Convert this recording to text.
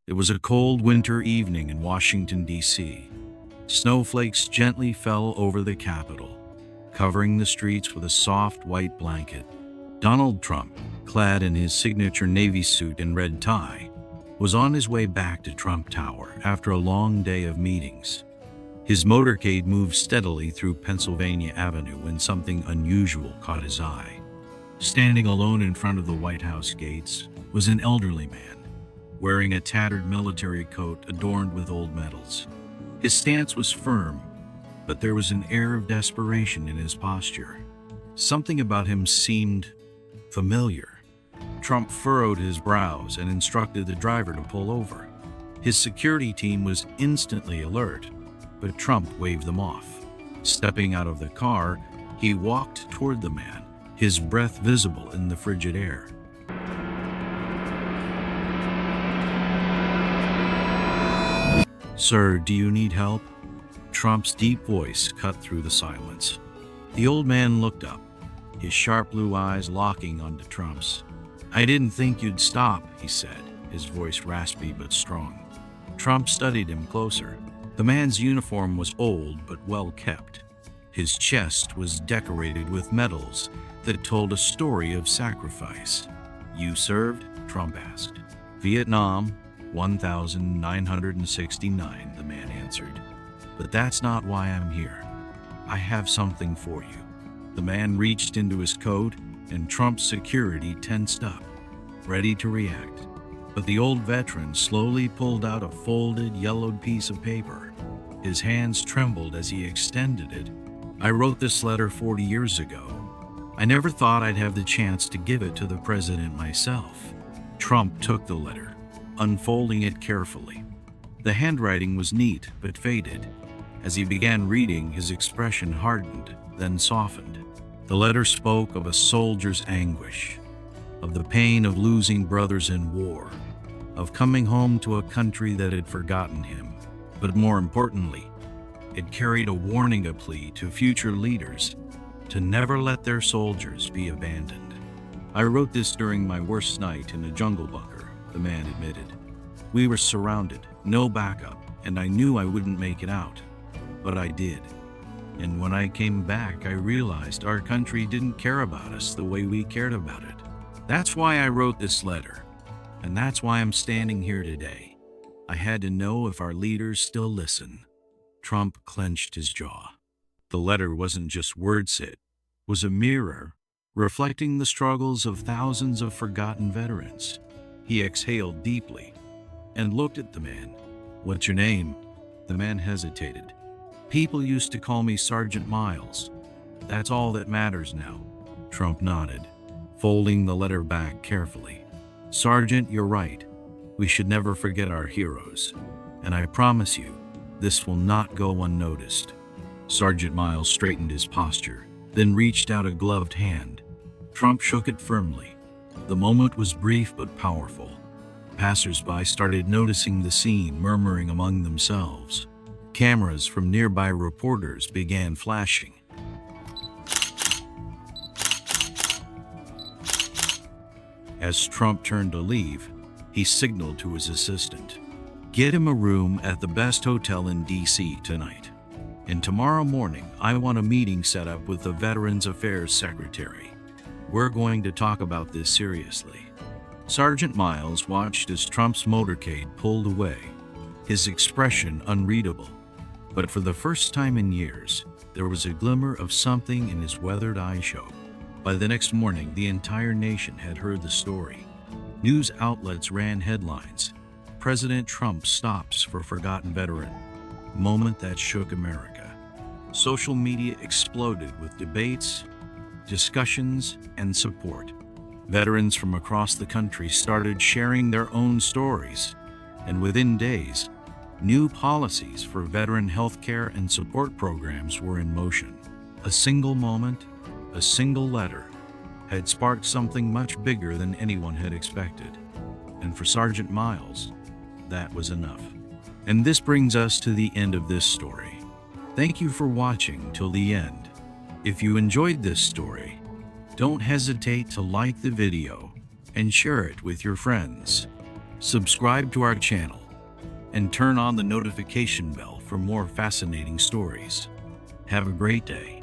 It was a cold winter evening in Washington, D.C. Snowflakes gently fell over the Capitol, covering the streets with a soft white blanket. Donald Trump, clad in his signature Navy suit and red tie, was on his way back to Trump Tower after a long day of meetings. His motorcade moved steadily through Pennsylvania Avenue when something unusual caught his eye. Standing alone in front of the White House gates was an elderly man, wearing a tattered military coat adorned with old medals. His stance was firm, but there was an air of desperation in his posture. Something about him seemed familiar. Trump furrowed his brows and instructed the driver to pull over. His security team was instantly alert, but Trump waved them off. Stepping out of the car, he walked toward the man, his breath visible in the frigid air. "Sir, do you need help?" Trump's deep voice cut through the silence. The old man looked up, his sharp blue eyes locking onto Trump's. "I didn't think you'd stop," he said, his voice raspy but strong. Trump studied him closer. The man's uniform was old but well kept. His chest was decorated with medals that told a story of sacrifice. "You served?" Trump asked. "Vietnam, 1969, the man answered. "But that's not why I'm here. I have something for you." The man reached into his coat, and Trump's security tensed up, ready to react. But the old veteran slowly pulled out a folded, yellowed piece of paper. His hands trembled as he extended it. "I wrote this letter 40 years ago. I never thought I'd have the chance to give it to the president myself." Trump took the letter, unfolding it carefully. The handwriting was neat but faded. As he began reading, his expression hardened, then softened. The letter spoke of a soldier's anguish, of the pain of losing brothers in war, of coming home to a country that had forgotten him. But more importantly, it carried a warning, a plea to future leaders to never let their soldiers be abandoned. "I wrote this during my worst night in a jungle bunker," the man admitted. "We were surrounded, no backup, and I knew I wouldn't make it out. But I did. And when I came back, I realized our country didn't care about us the way we cared about it. That's why I wrote this letter, and that's why I'm standing here today. I had to know if our leaders still listen." Trump clenched his jaw. The letter wasn't just words, it was a mirror reflecting the struggles of thousands of forgotten veterans. He exhaled deeply and looked at the man. "What's your name?" The man hesitated. "People used to call me Sergeant Miles. That's all that matters now." Trump nodded, folding the letter back carefully. "Sergeant, you're right. We should never forget our heroes. And I promise you, this will not go unnoticed." Sergeant Miles straightened his posture, then reached out a gloved hand. Trump shook it firmly. The moment was brief but powerful. Passers-by started noticing the scene, murmuring among themselves. Cameras from nearby reporters began flashing. As Trump turned to leave, he signaled to his assistant, "Get him a room at the best hotel in D.C. tonight. And tomorrow morning, I want a meeting set up with the Veterans Affairs Secretary. We're going to talk about this seriously." Sergeant Miles watched as Trump's motorcade pulled away, his expression unreadable. But for the first time in years, there was a glimmer of something in his weathered eye show. By the next morning, the entire nation had heard the story. News outlets ran headlines, "President Trump stops for forgotten veteran," moment that shook America. Social media exploded with debates, discussions, and support. Veterans from across the country started sharing their own stories, and within days, new policies for veteran health care and support programs were in motion. A single moment, a single letter, had sparked something much bigger than anyone had expected. And for Sergeant Miles, that was enough. And this brings us to the end of this story. Thank you for watching till the end. If you enjoyed this story, don't hesitate to like the video and share it with your friends. Subscribe to our channel and turn on the notification bell for more fascinating stories. Have a great day.